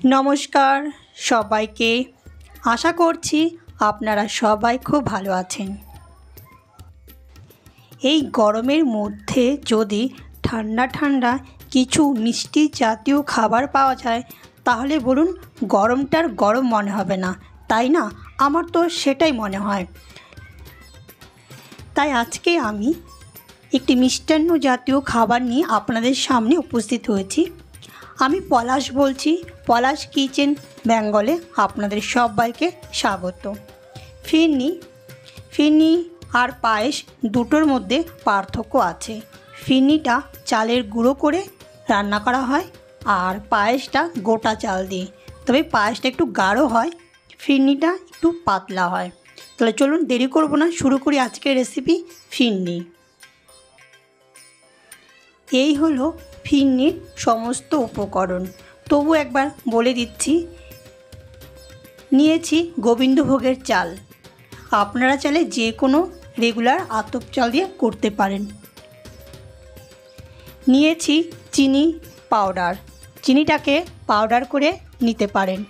নমস্কার সবাইকে। আশা করছি আপনারা সবাই খুব ভালো আছেন। এই গরমের মধ্যে যদি ঠান্ডা ঠান্ডা কিছু মিষ্টি জাতীয় খাবার পাওয়া যায় তাহলে বলুন গরমটার গরম মনে হবে না, তাই না? আমার তো সেটাই মনে হয়। তাই আজকে আমি একটি মিষ্টান্ন জাতীয় খাবার নিয়ে আপনাদের সামনে উপস্থিত হয়েছি। আমি পলাশ বলছি, পলাশ কিচেন বেঙ্গলে আপনাদের সবাইকে স্বাগত। ফিরনি আর পায়েস দুটোর মধ্যে পার্থক্য আছে। ফিরনিটা চালের গুঁড়ো করে রান্না করা হয় আর পায়েসটা গোটা চাল দিয়ে, তবে পায়েসটা একটু গাঢ় হয়, ফিরনিটা একটু পাতলা হয়। তাহলে চলুন দেরি করব না, শুরু করি আজকের রেসিপি ফিরনি। এই হলো ফিরনির সমস্ত উপকরণ, তবু একবার বলে দিচ্ছি। নিয়েছি গোবিন্দভোগের চাল, আপনারা চাইলে যে কোনো রেগুলার আতপ চাল দিয়ে করতে পারেন। নিয়েছি চিনি পাউডার, চিনিটাকে পাউডার করে নিতে পারেন।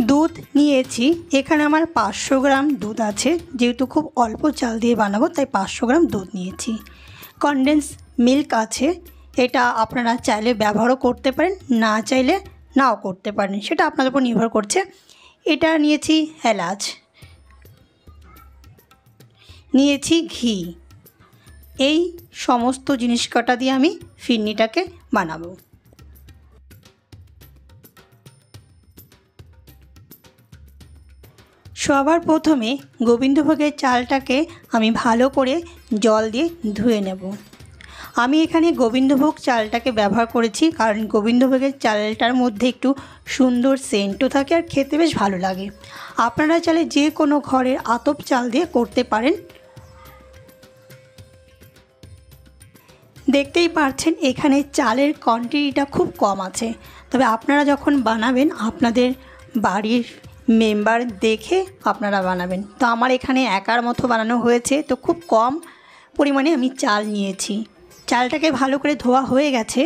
দুধ নিয়েছি, এখানে আমার 500 গ্রাম দুধ আছে, যেহেতু খুব অল্প চাল দিয়ে বানাবো তাই 500 গ্রাম দুধ নিয়েছি। কনডেন্স মিল্ক আছে, এটা আপনারা চাইলে ব্যবহারও করতে পারেন, না চাইলে নাও করতে পারেন, সেটা আপনাদের উপর নির্ভর করছে। এটা নিয়েছি এলাচ, নিয়েছি ঘি। এই সমস্ত জিনিস কটা দিয়ে আমি ফিরনিটাকে বানাবো। সবার প্রথমে গোবিন্দভোগের চালটাকে আমি ভালো করে জল দিয়ে ধুয়ে নেব। আমি এখানে গোবিন্দভোগ চালটাকে ব্যবহার করেছি কারণ গোবিন্দভোগের চালটার মধ্যে একটু সুন্দর সেন্টও থাকে আর খেতে বেশ ভালো লাগে। আপনারা চাইলে যে কোনো ঘরের আতপ চাল দিয়ে করতে পারেন। দেখতেই পাচ্ছেন এখানে চালের কোয়ান্টিটিটা খুব কম আছে, তবে আপনারা যখন বানাবেন আপনাদের বাড়ির মেম্বার দেখে আপনারা বানাবেন। তো আমার এখানে একার মতো বানানো হয়েছে, তো খুব কম পরিমাণে আমি চাল নিয়েছি। চালটাকে ভালো করে ধোয়া হয়ে গেছে।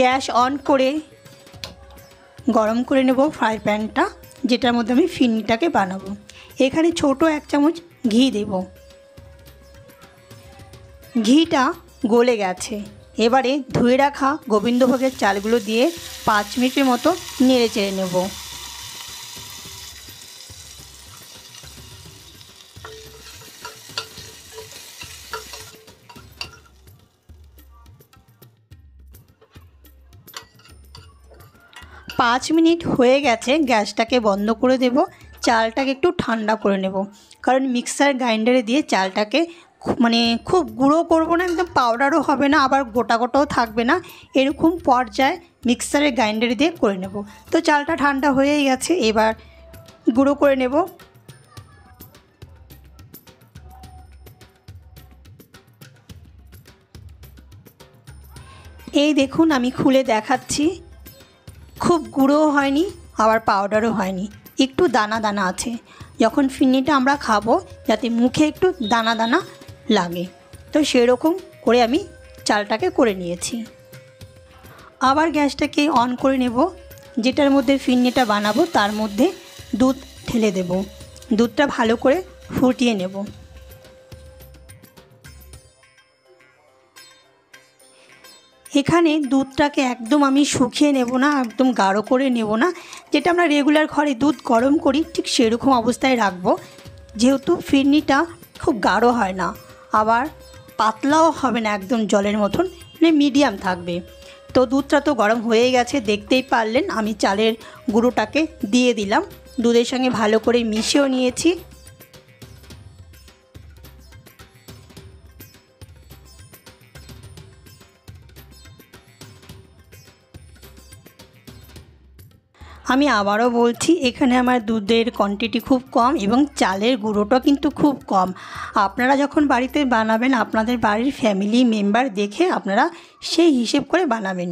গ্যাস অন করে গরম করে নেব ফ্রাই প্যানটা, যেটার মধ্যে আমি ফিরনিটাকে বানাবো। এখানে ছোট 1 চামচ ঘি দেব। ঘিটা গলে গেছে, এবারে ধুয়ে রাখা গোবিন্দভোগের চালগুলো দিয়ে 5 মিনিটের মতো নেড়ে চেড়ে নেব। পাঁচ মিনিট হয়ে গেছে, গ্যাসটাকে বন্ধ করে দেব। চালটাকে একটু ঠান্ডা করে নেব, কারণ মিক্সার গ্রাইন্ডারে দিয়ে চালটাকে খুব গুঁড়ো করব না, একদম পাউডারও হবে না, আবার গোটা গোটাও থাকবে না, এরকম পর্যায়ে মিক্সারের গ্রাইন্ডারে দিয়ে করে নেব। তো চালটা ঠান্ডা হয়েই গেছে, এবার গুঁড়ো করে নেব। এই দেখুন আমি খুলে দেখাচ্ছি, খুব গুঁড়োও হয়নি আবার পাউডারও হয়নি, একটু দানা দানা আছে। যখন ফিরনিটা আমরা খাবো যাতে মুখে একটু দানা দানা লাগে, তো সেরকম করে আমি চালটাকে করে নিয়েছি। আবার গ্যাসটাকে অন করে নেব। যেটার মধ্যে ফিরনিটা বানাবো তার মধ্যে দুধ ঢেলে দেব। দুধটা ভালো করে ফুটিয়ে নেব। এখানে দুধটাকে একদম আমি শুকিয়ে নেব না, একদম গাঢ় করে নেব না, যেটা আমরা রেগুলার ঘরে দুধ গরম করি ঠিক সেরকম অবস্থায় রাখবো। যেহেতু ফিরনিটা খুব গাঢ় হয় না, আবার পাতলাও হবে না একদম জলের মতন, মিডিয়াম থাকবে। তো দুধটা তো গরম হয়ে গেছে, দেখতেই পারলেন। আমি চালের গুঁড়োটাকে দিয়ে দিলাম, দুধের সঙ্গে ভালো করে মিশিয়েও নিয়েছি। আমি আবারও বলছি, এখানে আমার দুধের কোয়ান্টিটি খুব কম এবং চালের গুঁড়োটা কিন্তু খুব কম। আপনারা যখন বাড়িতে বানাবেন আপনাদের বাড়ির ফ্যামিলি মেম্বার দেখে আপনারা সেই হিসেব করে বানাবেন।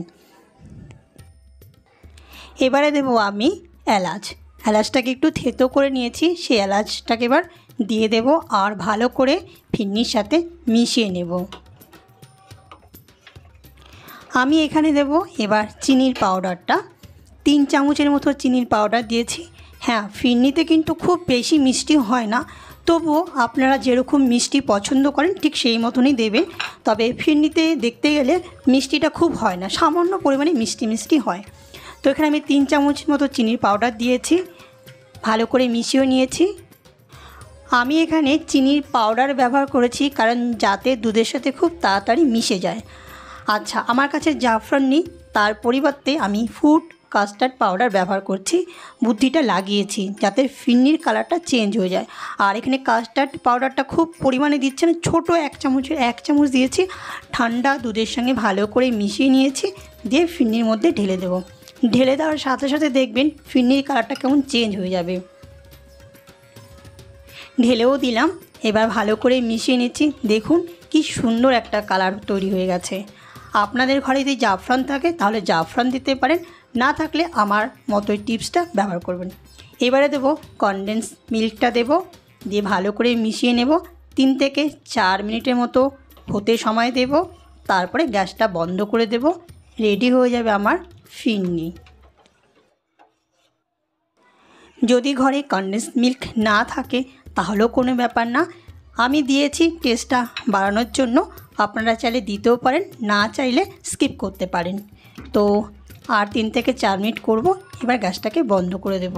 এবারে দেবো আমি এলাচ। এলাচটাকে একটু থেতো করে নিয়েছি, সেই এলাচটাকে এবার দিয়ে দেব আর ভালো করে ফিরনির সাথে মিশিয়ে নেব। আমি এখানে দেব এবার চিনির পাউডারটা, 3 চামচের মতো চিনির পাউডার দিয়েছি। হ্যাঁ, ফিরনিতে কিন্তু খুব বেশি মিষ্টি হয় না, তবুও আপনারা যেরকম মিষ্টি পছন্দ করেন ঠিক সেই মতনই দেবেন। তবে ফিরনিতে দেখতে গেলে মিষ্টিটা খুব হয় না, সামান্য পরিমাণে মিষ্টি মিষ্টি হয়। তো এখানে আমি 3 চামচের মতো চিনির পাউডার দিয়েছি, ভালো করে মিশিয়ে নিয়েছি। আমি এখানে চিনির পাউডার ব্যবহার করেছি কারণ যাতে দুধের সাথে খুব তাড়াতাড়ি মিশে যায়। আচ্ছা, আমার কাছে জাফরান নেই, তার পরিবর্তে আমি ফুড কাস্টার্ড পাউডার ব্যবহার করছি। বুদ্ধিটা লাগিয়েছি যাতে ফিরনির কালারটা চেঞ্জ হয়ে যায়। আর এখানে কাস্টার্ড পাউডারটা খুব পরিমাণে দিচ্ছে না, ছোটো 1 চামচ দিয়েছি। ঠান্ডা দুধের সঙ্গে ভালো করে মিশিয়ে নিয়েছি, দিয়ে ফিরনির মধ্যে ঢেলে দেবো। ঢেলে দেওয়ার সাথে সাথে দেখবেন ফিরনির কালারটা কেমন চেঞ্জ হয়ে যাবে। ঢেলেও দিলাম, এবার ভালো করে মিশিয়ে নিচ্ছি। দেখুন কি সুন্দর একটা কালার তৈরি হয়ে গেছে। আপনাদের ঘরে যদি জাফরান থাকে তাহলে জাফরান দিতে পারেন, না থাকলে আমার মতো টিপসটা ব্যবহার করবেন। এবারে দেব কনডেন্স মিল্কটা দেব, দিয়ে ভালো করে মিশিয়ে নেব। 3 থেকে 4 মিনিটের মতো হতে সময় দেব, তারপরে গ্যাসটা বন্ধ করে দেব। রেডি হয়ে যাবে আমার ফিরনি। যদি ঘরে কনডেন্স মিল্ক না থাকে তাহলেও কোনো ব্যাপার না, আমি দিয়েছি টেস্টটা বাড়ানোর জন্য। আপনারা চাইলে দিতেও পারেন, না চাইলে স্কিপ করতে পারেন। তো আর 3 থেকে 4 মিনিট করব, এবার গ্যাসটাকে বন্ধ করে দেব।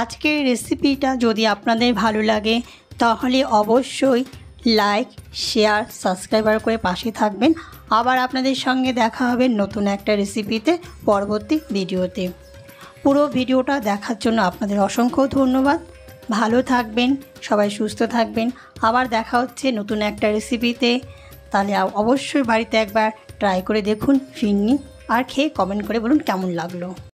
আজকের রেসিপিটা যদি আপনাদের ভালো লাগে তাহলে অবশ্যই লাইক, শেয়ার, সাবস্ক্রাইবার করে পাশে থাকবেন। আবার আপনাদের সঙ্গে দেখা হবে নতুন একটা রেসিপিতে পরবর্তী ভিডিওতে। পুরো ভিডিওটা দেখার জন্য আপনাদের অসংখ্য ধন্যবাদ। ভালো থাকবেন, সবাই সুস্থ থাকবেন। আবার দেখা হচ্ছে নতুন একটা রেসিপিতে। তাহলে অবশ্যই বাড়িতে একবার ট্রাই করে দেখুন ফিরনি, আর খেয়ে কমেন্ট করে বলুন কেমন লাগলো।